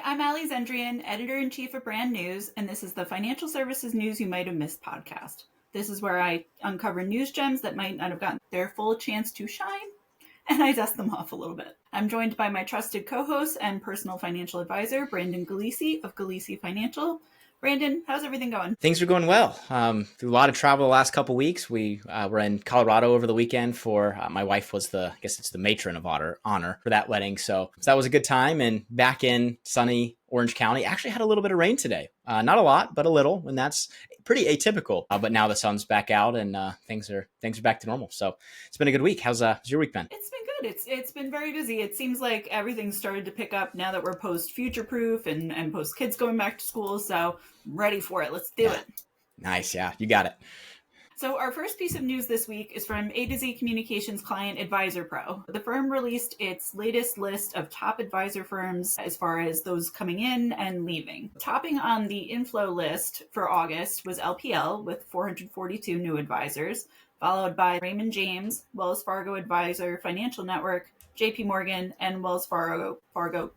Hi, I'm Ali Zendrian, Editor-in-Chief of Brand News, and this is the Financial Services News You Might Have Missed podcast. This is where I uncover news gems that might not have gotten their full chance to shine, and I dust them off a little bit. I'm joined by my trusted co-host and personal financial advisor, Brandon Galisi of Galisi Financial. Brandon, how's everything going? Things are going well. Through a lot of travel the last couple of weeks. We were in Colorado over the weekend for my wife was the matron of honor for that wedding. So that was a good time. And back in sunny Orange County, actually had a little bit of rain today. Not a lot, but a little, and that's pretty atypical. But now the sun's back out and things are back to normal. So it's been a good week. How's your week been? It's been good. It's been very busy. It seems like everything's started to pick up now that we're post future proof and post kids going back to school. So I'm ready for it. Let's do it. Nice. Yeah, you got it. So our first piece of news this week is from AtoZ Communications client AdvizorPro. The firm released its latest list of top advisor firms as far as those coming in and leaving. Topping on the inflow list for August was LPL with 442 new advisors, followed by Raymond James, Wells Fargo Advisor Financial Network, JP Morgan, and Wells Fargo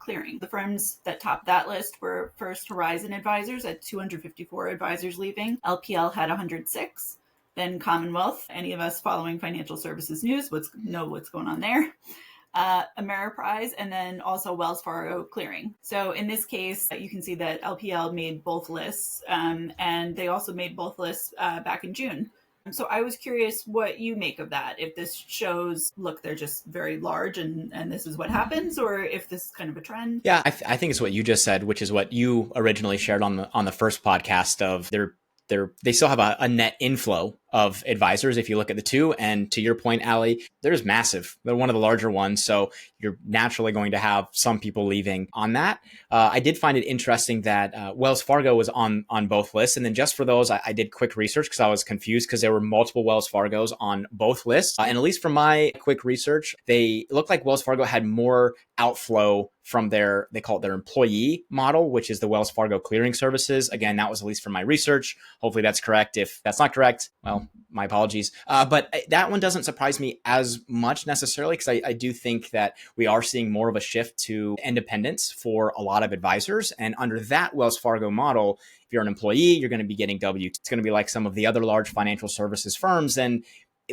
Clearing. The firms that topped that list were First Horizon Advisors at 254 advisors leaving. LPL had 106. Then Commonwealth. Any of us following financial services news know what's going on there. Ameriprise, and then also Wells Fargo Clearing. So in this case, you can see that LPL made both lists, and they also made both lists back in June. So I was curious what you make of that. If this shows, look, they're just very large and this is what happens, or if this is kind of a trend. Yeah, I think it's what you just said, which is what you originally shared on the first podcast of they still have a net inflow of advisors if you look at the two. And to your point, Ali, there's massive. They're one of the larger ones. So you're naturally going to have some people leaving on that. I did find it interesting that Wells Fargo was on both lists. And then just for those, I did quick research because I was confused because there were multiple Wells Fargos on both lists. And at least from my quick research, it looked like Wells Fargo had more outflow from they call it their employee model, which is the Wells Fargo clearing services. Again, that was at least from my research. Hopefully that's correct. If that's not correct, well, my apologies. But that one doesn't surprise me as much necessarily because I do think that we are seeing more of a shift to independence for a lot of advisors. And under that Wells Fargo model, if you're an employee, you're going to be getting W. It's going to be like some of the other large financial services firms. And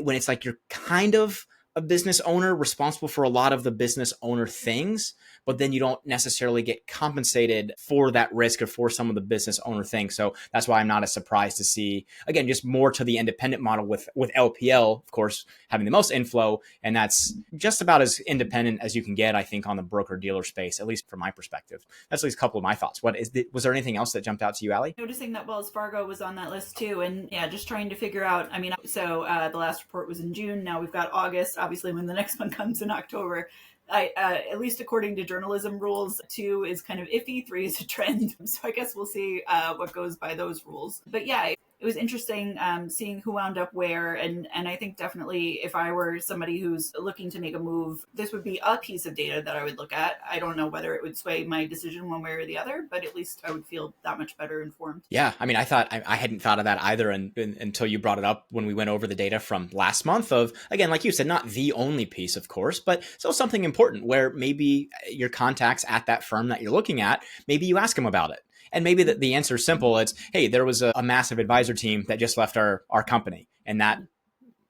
when it's like you're kind of a business owner responsible for a lot of the business owner things, but then you don't necessarily get compensated for that risk or for some of the business owner things. So that's why I'm not as surprised to see, again, just more to the independent model with LPL, of course, having the most inflow. And that's just about as independent as you can get, I think, on the broker dealer space, at least from my perspective. That's at least a couple of my thoughts. Was there anything else that jumped out to you, Ali? Noticing that Wells Fargo was on that list too. And yeah, just trying to figure out, the last report was in June. Now we've got August, obviously when the next one comes in October. At least according to journalism rules, 2 is kind of iffy, 3 is a trend. So I guess we'll see what goes by those rules. But yeah, it was interesting seeing who wound up where. And I think definitely if I were somebody who's looking to make a move, this would be a piece of data that I would look at. I don't know whether it would sway my decision one way or the other, but at least I would feel that much better informed. Yeah, I mean, I hadn't thought of that either until you brought it up when we went over the data from last month of, again, like you said, not the only piece, of course, but still something important where maybe your contacts at that firm that you're looking at, maybe you ask them about it. And maybe the answer is simple. It's, hey, there was a massive advisor team that just left our company. And that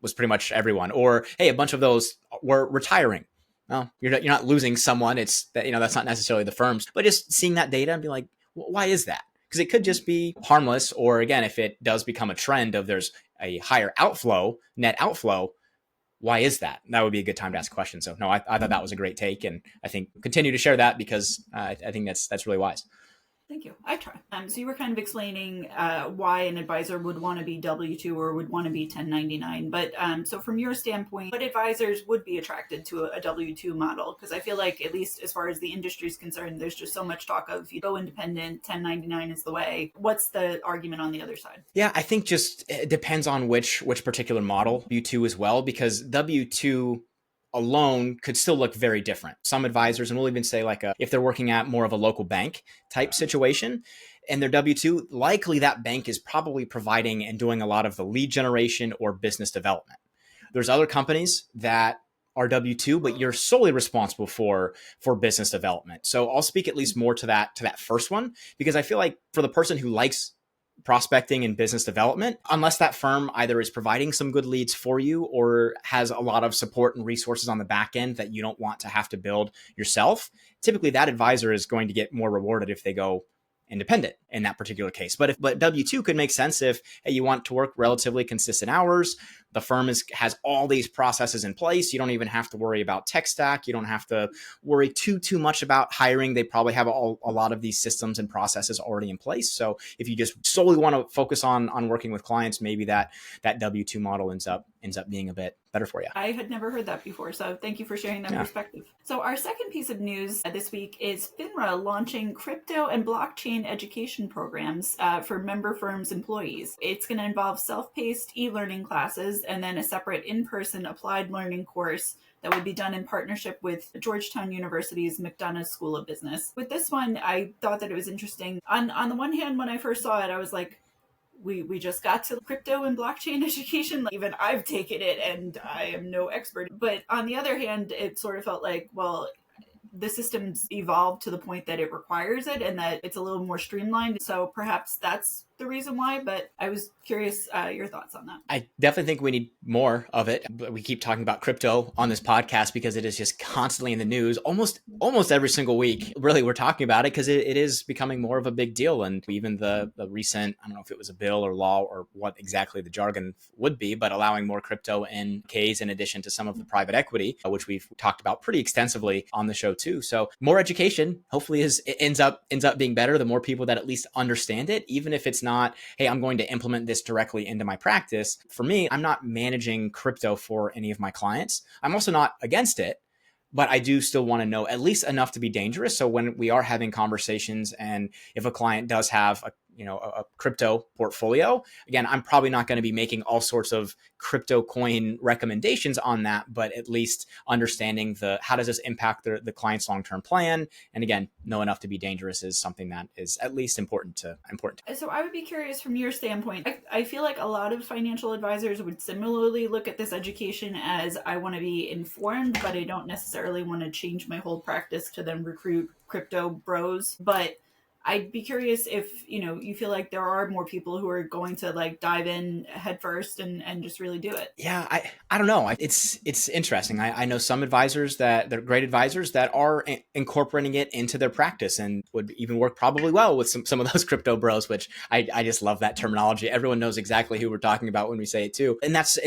was pretty much everyone. Or, hey, a bunch of those were retiring. Well, you're not losing someone. It's that, that's not necessarily the firms. But just seeing that data and be like, why is that? Because it could just be harmless. Or again, if it does become a trend of there's a higher net outflow, why is that? That would be a good time to ask questions. So no, I thought that was a great take. And I think continue to share that because I think that's really wise. Thank you. I try. So you were kind of explaining why an advisor would want to be W-2 or would want to be 1099. But so from your standpoint, what advisors would be attracted to a W-2 model? Because I feel like, at least as far as the industry is concerned, there's just so much talk of you go independent, 1099 is the way. What's the argument on the other side? Yeah, I think just it depends on which particular model, W-2 as well, because W-2 alone could still look very different. Some advisors, and we'll even say if they're working at more of a local bank type situation and they're W-2, likely that bank is probably providing and doing a lot of the lead generation or business development. There's other companies that are W-2, but you're solely responsible for business development. So I'll speak at least more to that first one, because I feel like for the person who likes prospecting and business development, unless that firm either is providing some good leads for you or has a lot of support and resources on the back end that you don't want to have to build yourself, typically that advisor is going to get more rewarded if they go independent in that particular case. But W-2 could make sense if, hey, you want to work relatively consistent hours. The firm has all these processes in place. You don't even have to worry about tech stack. You don't have to worry too much about hiring. They probably have a lot of these systems and processes already in place. So if you just solely want to focus on working with clients, maybe that W-2 model ends up being a bit better for you. I had never heard that before, so thank you for sharing that perspective. So our second piece of news this week is FINRA launching crypto and blockchain education programs for member firms' employees. It's going to involve self-paced e-learning classes and then a separate in-person applied learning course that would be done in partnership with Georgetown University's McDonough School of Business. With this one, I thought that it was interesting. On the one hand, when I first saw it, I was like, we just got to crypto and blockchain education. Like, even I've taken it and I am no expert. But on the other hand, it sort of felt like, well, the system's evolved to the point that it requires it and that it's a little more streamlined. So perhaps that's the reason why, but I was curious your thoughts on that. I definitely think we need more of it. But we keep talking about crypto on this podcast because it is just constantly in the news almost every single week. Really, we're talking about it because it is becoming more of a big deal. And even the recent, I don't know if it was a bill or law or what exactly the jargon would be, but allowing more crypto in Ks in addition to some of the private equity, which we've talked about pretty extensively on the show too. So more education hopefully it ends up being better. The more people that at least understand it, even if it's not, hey, I'm going to implement this directly into my practice. For me, I'm not managing crypto for any of my clients. I'm also not against it, but I do still want to know at least enough to be dangerous. So when we are having conversations and if a client does have a crypto portfolio, again, I'm probably not going to be making all sorts of crypto coin recommendations on that, but at least understanding how does this impact the client's long-term plan? And again, know enough to be dangerous is something that is at least important. So I would be curious from your standpoint. I feel like a lot of financial advisors would similarly look at this education as, I want to be informed, but I don't necessarily want to change my whole practice to then recruit crypto bros. But I'd be curious if, you feel like there are more people who are going to like dive in head first and just really do it. Yeah, I don't know. It's interesting. I know some advisors that they're great advisors that are incorporating it into their practice and would even work probably well with some of those crypto bros, which I just love that terminology. Everyone knows exactly who we're talking about when we say it too. And that's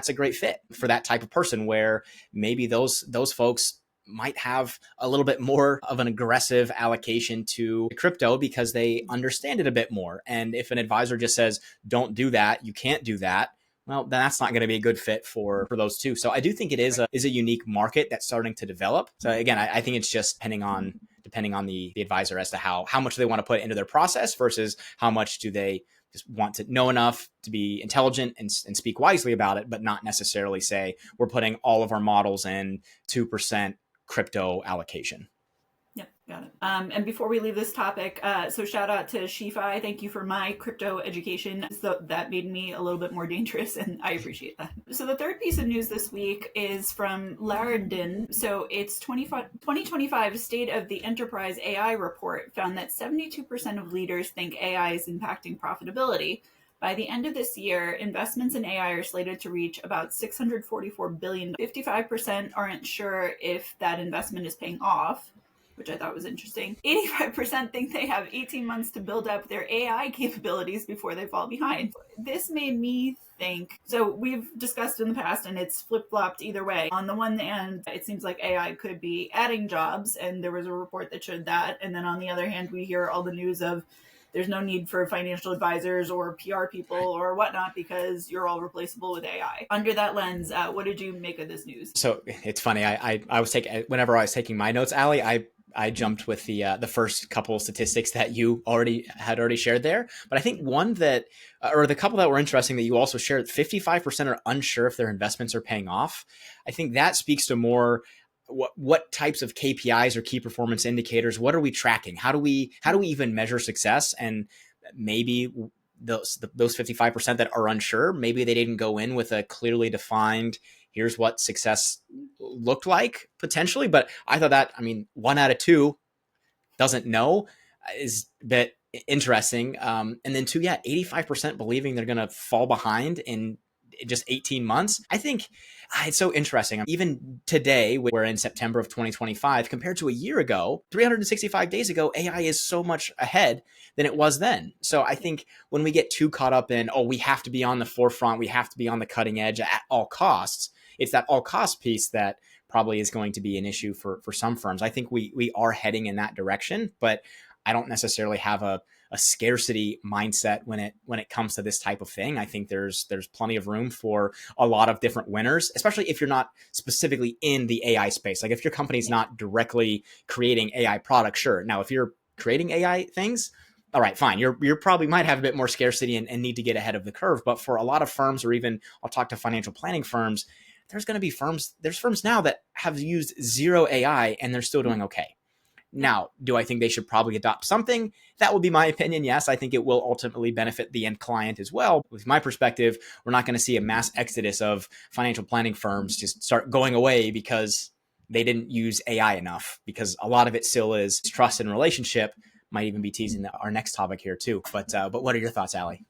a great fit for that type of person where maybe those folks might have a little bit more of an aggressive allocation to crypto because they understand it a bit more. And if an advisor just says, don't do that, you can't do that, well, then that's not going to be a good fit for those two. So I do think it is a unique market that's starting to develop. So again, I think it's just depending on the advisor as to how much they want to put into their process versus how much do they just want to know enough to be intelligent and speak wisely about it, but not necessarily say we're putting all of our models in 2% crypto allocation. Yep, got it. And before we leave this topic, so shout out to Shifi. Thank you for my crypto education. So that made me a little bit more dangerous, and I appreciate that. So the third piece of news this week is from Larridin. So it's 2025 State of the Enterprise AI report found that 72% of leaders think AI is impacting profitability. By the end of this year, investments in AI are slated to reach about $644 billion. 55% aren't sure if that investment is paying off, which I thought was interesting. 85% think they have 18 months to build up their AI capabilities before they fall behind. This made me think, so we've discussed in the past and it's flip-flopped either way. On the one hand, it seems like AI could be adding jobs, and there was a report that showed that. And then on the other hand, we hear all the news of there's no need for financial advisors or PR people or whatnot because you're all replaceable with AI. Under that lens, what did you make of this news? So it's funny. I was whenever I was taking my notes, Allie, I jumped with the first couple of statistics that you already shared there. But I think one that, or the couple that were interesting that you also shared, 55% are unsure if their investments are paying off. I think that speaks to more what types of KPIs or key performance indicators, what are we tracking? How do we even measure success? And maybe those 55% that are unsure, maybe they didn't go in with a clearly defined, here's what success looked like potentially, but I thought that, I mean, 1 out of 2 doesn't know is a bit interesting. And then 2, yeah, 85% believing they're going to fall behind in just 18 months. I think it's so interesting. Even today, we're in September of 2025, compared to a year ago, 365 days ago, AI is so much ahead than it was then. So I think when we get too caught up in, oh, we have to be on the forefront, we have to be on the cutting edge at all costs, it's that all cost piece that probably is going to be an issue for some firms. I think we are heading in that direction, but I don't necessarily have a scarcity mindset when it comes to this type of thing. I think there's plenty of room for a lot of different winners, especially if you're not specifically in the AI space. Like if your company's not directly creating AI products, sure. Now, if you're creating AI things, all right, fine. You're probably might have a bit more scarcity and need to get ahead of the curve. But for a lot of firms, or even I'll talk to financial planning firms, there's firms now that have used zero AI and they're still doing okay. Now, do I think they should probably adopt something? That would be my opinion. Yes, I think it will ultimately benefit the end client as well. With my perspective, we're not going to see a mass exodus of financial planning firms just start going away because they didn't use AI enough, because a lot of it still is trust and relationship. Might even be teasing our next topic here too. But what are your thoughts, Allie?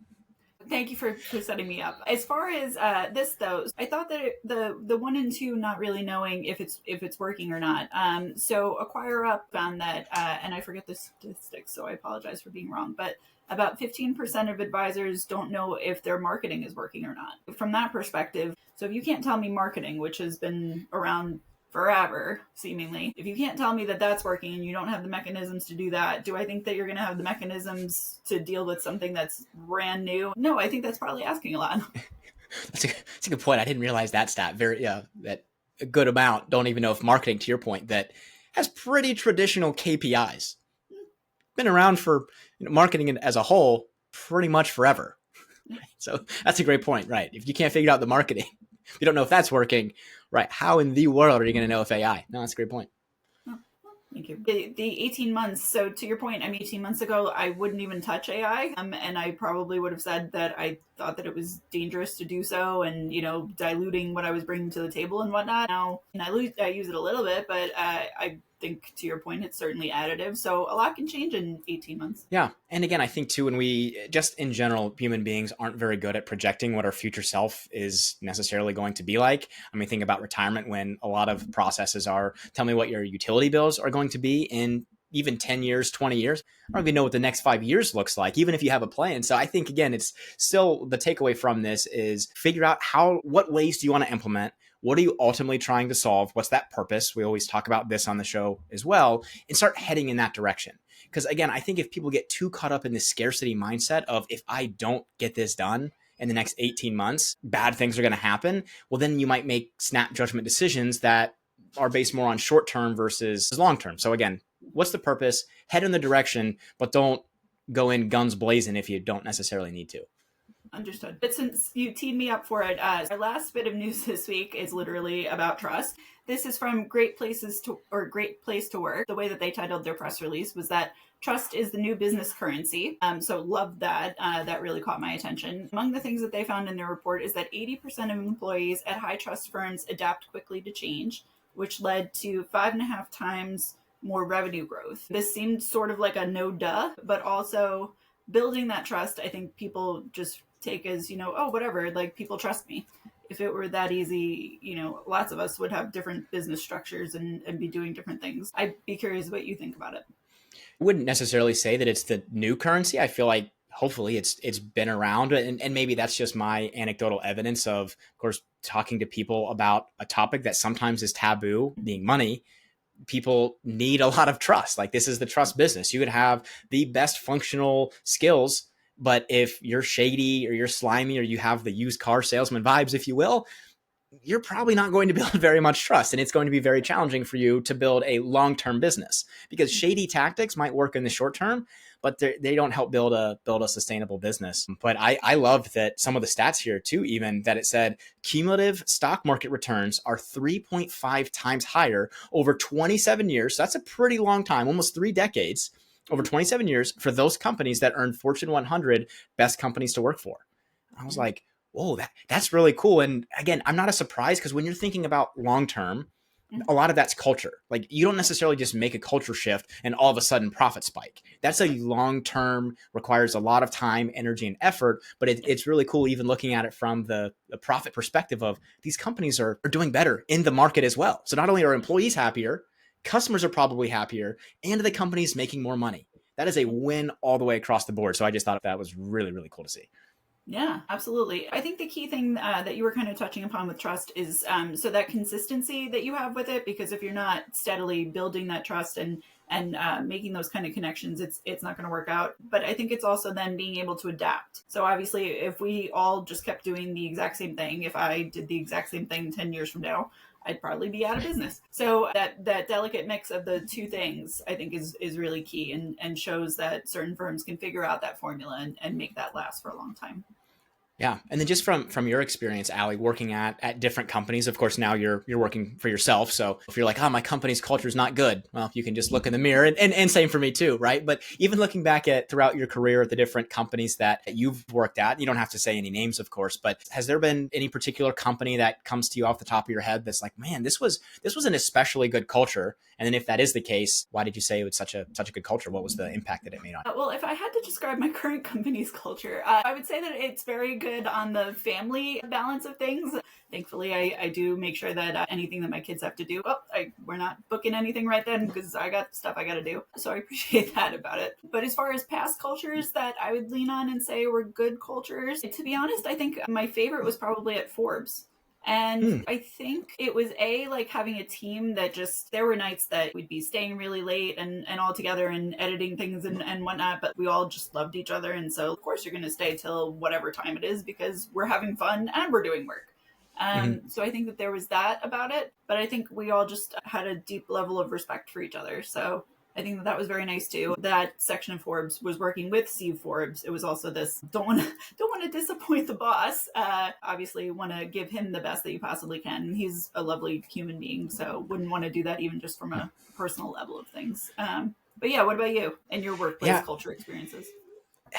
Thank you for setting me up. As far as this though, I thought that the 1 and 2 not really knowing if it's working or not. So Acquire Up found that, and I forget the statistics, so I apologize for being wrong, but about 15% of advisors don't know if their marketing is working or not. From that perspective, so if you can't tell me marketing, which has been around forever, seemingly, if you can't tell me that that's working and you don't have the mechanisms to do that, do I think that you're going to have the mechanisms to deal with something that's brand new? No, I think that's probably asking a lot. That's a good point. I didn't realize that stat. That a good amount don't even know if marketing, to your point, that has pretty traditional KPIs. Been around for marketing as a whole pretty much forever. So that's a great point, right? If you can't figure out the marketing, you don't know if that's working, right? How in the world are you going to know if AI? No, that's a great point. Thank you. The 18 months. So to your point, 18 months ago, I wouldn't even touch AI. And I probably would have said that I thought that it was dangerous to do so and, diluting what I was bringing to the table and whatnot. Now, and I use it a little bit, but I think to your point, it's certainly additive. So a lot can change in 18 months. Yeah. And again, I think too, when we just in general, human beings aren't very good at projecting what our future self is necessarily going to be like. I mean, think about retirement when a lot of processes are, tell me what your utility bills are going to be in even 10 years, 20 years. I don't even know what the next 5 years looks like, even if you have a plan. So I think, again, it's still the takeaway from this is figure out what ways do you want to implement? What are you ultimately trying to solve? What's that purpose? We always talk about this on the show as well, and start heading in that direction. Because again, I think if people get too caught up in this scarcity mindset of if I don't get this done in the next 18 months, bad things are going to happen. Well, then you might make snap judgment decisions that are based more on short term versus long term. So again, what's the purpose? Head in the direction, but don't go in guns blazing if you don't necessarily need to. Understood. But since you teed me up for it, our last bit of news this week is literally about trust. This is from Great Place to Work. The way that they titled their press release was that trust is the new business currency. So love that. That really caught my attention. Among the things that they found in their report is that 80% of employees at high trust firms adapt quickly to change, which led to 5.5 times more revenue growth. This seemed sort of like a no duh, but also building that trust, I think people just take as, oh, whatever, like people trust me. If it were that easy, lots of us would have different business structures and be doing different things. I'd be curious what you think about it. I wouldn't necessarily say that it's the new currency. I feel like hopefully it's been around, and maybe that's just my anecdotal evidence of course, talking to people about a topic that sometimes is taboo, being money. People need a lot of trust. Like this is the trust business. You could have the best functional skills, but if you're shady or you're slimy or you have the used car salesman vibes, if you will, you're probably not going to build very much trust. And it's going to be very challenging for you to build a long-term business because shady tactics might work in the short term, but they don't help build a sustainable business. But I loved that some of the stats here too, even that it said cumulative stock market returns are 3.5 times higher over 27 years. So that's a pretty long time, almost 3 decades, over 27 years for those companies that earned Fortune 100 best companies to work for. I was like, whoa, that's really cool. And again, I'm not as surprised because when you're thinking about long-term, Mhm. A lot of that's culture. Like you don't necessarily just make a culture shift and all of a sudden profit spike. That's a long term, requires a lot of time, energy, and effort. But it's really cool even looking at it from the profit perspective of these companies are doing better in the market as well. So not only are employees happier, customers are probably happier, and the company's making more money. That is a win all the way across the board. So I just thought that was really, really cool to see. Yeah, absolutely. I think the key thing that you were kind of touching upon with trust is so that consistency that you have with it. Because if you're not steadily building that trust and making those kind of connections, it's not going to work out. But I think it's also then being able to adapt. So obviously, if we all just kept doing the exact same thing, if I did the exact same thing 10 years from now, I'd probably be out of business. So that delicate mix of the two things, I think, is really key and shows that certain firms can figure out that formula and make that last for a long time. Yeah, and then just from your experience, Allie, working at different companies. Of course, now you're working for yourself. So if you're like, oh, my company's culture is not good, well, you can just look in the mirror, and same for me too, right? But even looking back at throughout your career at the different companies that you've worked at, you don't have to say any names, of course, but has there been any particular company that comes to you off the top of your head that's like, man, this was an especially good culture? And then if that is the case, why did you say it was such a good culture? What was the impact that it made on you? Well, if I had to describe my current company's culture, I would say that it's very good on the family balance of things. Thankfully, I do make sure that anything that my kids have to do, we're not booking anything right then because I got stuff I got to do. So I appreciate that about it. But as far as past cultures that I would lean on and say were good cultures, to be honest, I think my favorite was probably at Forbes. And I think it was like having a team that just, there were nights that we'd be staying really late and all together and editing things and whatnot, but we all just loved each other. And so, of course, you're going to stay till whatever time it is because we're having fun and we're doing work. Mm-hmm. So I think that there was that about it, but I think we all just had a deep level of respect for each other. So I think that was very nice too. That section of Forbes was working with Steve Forbes. It was also this don't want to disappoint the boss. Obviously, want to give him the best that you possibly can. He's a lovely human being, so wouldn't want to do that even just from a personal level of things. But yeah, what about you and your workplace culture experiences?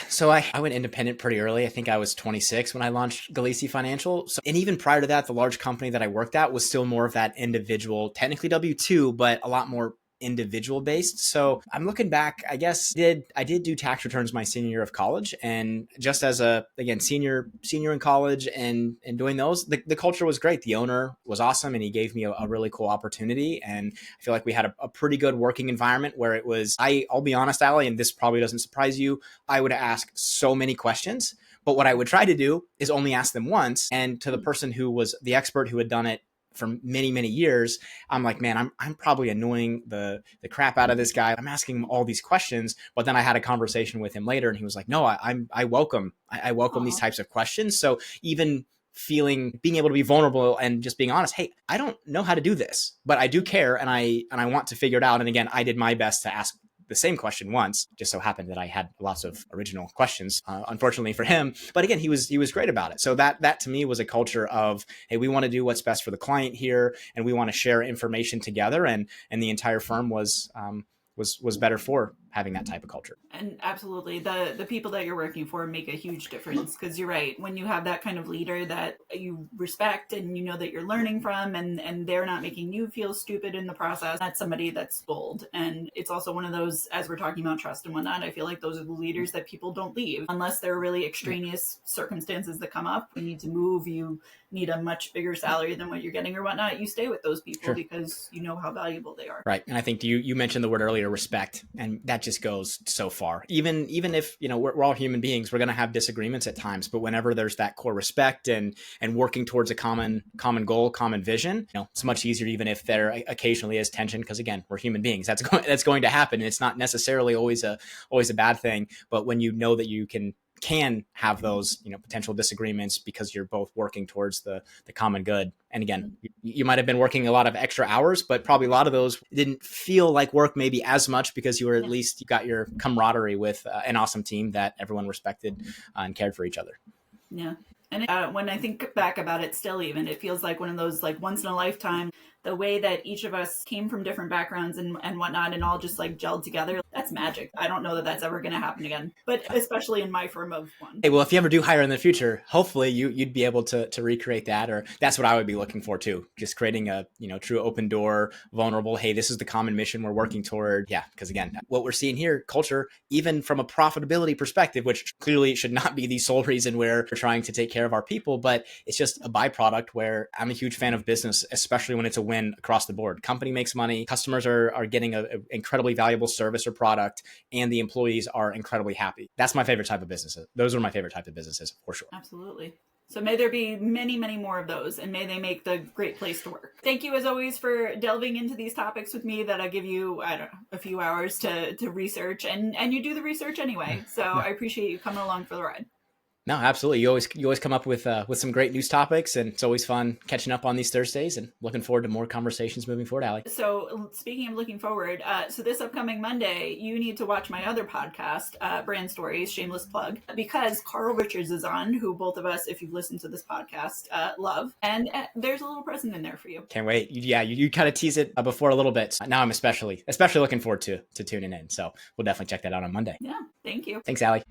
So I went independent pretty early. I think I was 26 when I launched Galisi Financial. So, and even prior to that, the large company that I worked at was still more of that individual, technically W-2, but a lot more individual based. So I'm looking back, I guess I did do tax returns my senior year of college. And just as again, senior in college and doing those, the culture was great. The owner was awesome and he gave me a really cool opportunity. And I feel like we had a pretty good working environment where it was, I'll be honest, Allie, and this probably doesn't surprise you, I would ask so many questions. But what I would try to do is only ask them once. And to the person who was the expert who had done it for many, many years, I'm like, man, I'm probably annoying the crap out of this guy. I'm asking him all these questions, but then I had a conversation with him later, and he was like, no, I welcome these types of questions. So even being able to be vulnerable and just being honest, hey, I don't know how to do this, but I do care, and I want to figure it out. And again, I did my best to ask the same question once. Just so happened that I had lots of original questions, unfortunately for him. But again, he was great about it. So that to me was a culture of, hey, we want to do what's best for the client here, and we want to share information together. And the entire firm was better for having that type of culture. And absolutely, the people that you're working for make a huge difference, because you're right. When you have that kind of leader that you respect and you know that you're learning from, and they're not making you feel stupid in the process, that's somebody that's bold. And it's also one of those, as we're talking about trust and whatnot, I feel like those are the leaders that people don't leave unless there are really extraneous circumstances that come up. You need to move, you need a much bigger salary than what you're getting or whatnot. You stay with those people because you know how valuable they are. Right. And I think you mentioned the word earlier, respect, and that just goes so far. Even if, we're all human beings, we're going to have disagreements at times, but whenever there's that core respect and working towards a common goal, common vision, it's much easier, even if there occasionally is tension, because again, we're human beings. That's going to happen. It's not necessarily always a bad thing, but when you know that you can have those potential disagreements because you're both working towards the common good. And again, you might have been working a lot of extra hours, but probably a lot of those didn't feel like work maybe as much because you were at least you got your camaraderie with an awesome team that everyone respected and cared for each other. Yeah. And when I think back about it still, even, it feels like one of those like once in a lifetime the way that each of us came from different backgrounds and whatnot and all just like gelled together, that's magic. I don't know that that's ever going to happen again, but especially in my firm of one. Hey, well, if you ever do hire in the future, hopefully you'd be able to recreate that, or that's what I would be looking for too. Just creating a, true open door, vulnerable, hey, this is the common mission we're working toward. Yeah, because again, what we're seeing here, culture, even from a profitability perspective, which clearly should not be the sole reason we're trying to take care of our people, but it's just a byproduct where I'm a huge fan of business, especially when it's a win across the board. Company makes money, customers are getting an incredibly valuable service or product, and the employees are incredibly happy. That's my favorite type of businesses. Those are my favorite type of businesses for sure. Absolutely. So may there be many, many more of those, and may they make the great place to work. Thank you, as always, for delving into these topics with me that I give you, I don't know, a few hours to research, and you do the research anyway. So I appreciate you coming along for the ride. No, absolutely. You always come up with some great news topics, and it's always fun catching up on these Thursdays, and looking forward to more conversations moving forward, Allie. So speaking of looking forward, so this upcoming Monday, you need to watch my other podcast, Brand Stories, shameless plug, because Carl Richards is on, who both of us, if you've listened to this podcast, love. And there's a little present in there for you. Can't wait. You kind of tease it before a little bit. Now I'm especially looking forward to tuning in. So we'll definitely check that out on Monday. Yeah, thank you. Thanks, Allie.